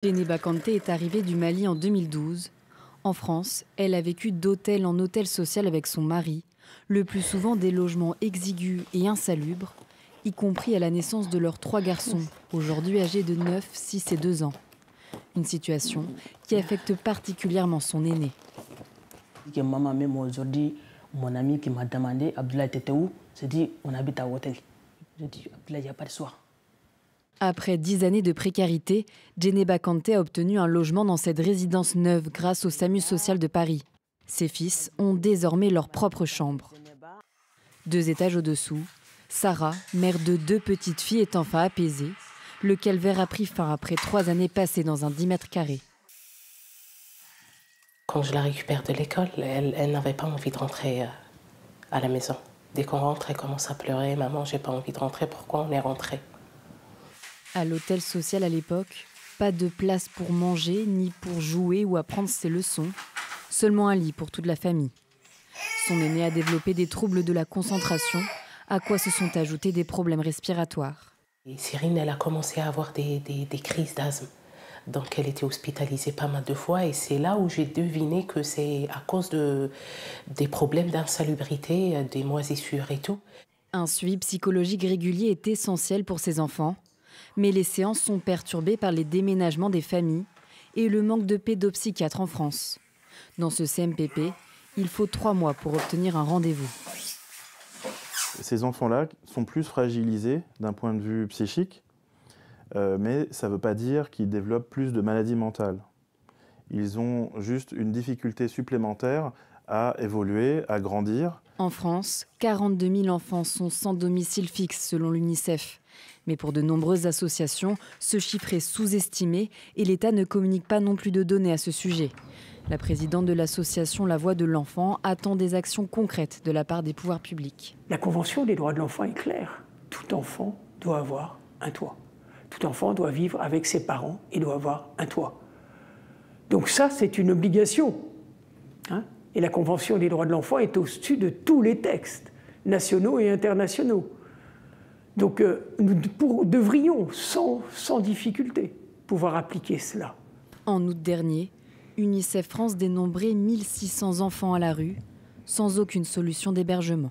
Djeneba Kanté est arrivée du Mali en 2012. En France, elle a vécu d'hôtel en hôtel social avec son mari, le plus souvent des logements exigus et insalubres, y compris à la naissance de leurs 3 garçons, aujourd'hui âgés de 9, 6 et 2 ans. Une situation qui affecte particulièrement son aîné. Maman, même aujourd'hui, mon ami qui m'a demandé, Abdoulaye, t'étais où? J'ai dit, on habite à hôtel. J'ai dit, Abdoulaye, il n'y a pas de soir. Après 10 années de précarité, Djeneba Kanté a obtenu un logement dans cette résidence neuve grâce au SAMU social de Paris. Ses fils ont désormais leur propre chambre. 2 étages au-dessous, Sarah, mère de 2 petites filles, est enfin apaisée. Le calvaire a pris fin après 3 années passées dans un 10 mètres carrés. Quand je la récupère de l'école, elle n'avait pas envie de rentrer à la maison. Dès qu'on rentre, elle commence à pleurer. « Maman, j'ai pas envie de rentrer, pourquoi on est rentré ?» À l'hôtel social à l'époque, pas de place pour manger, ni pour jouer ou apprendre ses leçons. Seulement un lit pour toute la famille. Son aîné a développé des troubles de la concentration, à quoi se sont ajoutés des problèmes respiratoires. Et Cyrine, elle a commencé à avoir des crises d'asthme. Donc elle était hospitalisée pas mal de fois et c'est là où j'ai deviné que c'est à cause des problèmes d'insalubrité, des moisissures et tout. Un suivi psychologique régulier est essentiel pour ces enfants. Mais les séances sont perturbées par les déménagements des familles et le manque de pédopsychiatres en France. Dans ce CMPP, il faut 3 mois pour obtenir un rendez-vous. Ces enfants-là sont plus fragilisés d'un point de vue psychique, mais ça ne veut pas dire qu'ils développent plus de maladies mentales. Ils ont juste une difficulté supplémentaire à évoluer, à grandir. En France, 42 000 enfants sont sans domicile fixe selon l'UNICEF. Mais pour de nombreuses associations, ce chiffre est sous-estimé et l'État ne communique pas non plus de données à ce sujet. La présidente de l'association La Voix de l'Enfant attend des actions concrètes de la part des pouvoirs publics. La Convention des droits de l'enfant est claire. Tout enfant doit avoir un toit. Tout enfant doit vivre avec ses parents et doit avoir un toit. Donc ça, c'est une obligation. Et la Convention des droits de l'enfant est au-dessus de tous les textes, nationaux et internationaux. Donc nous devrions, sans difficulté, pouvoir appliquer cela. En août dernier, UNICEF France dénombrait 1600 enfants à la rue, sans aucune solution d'hébergement.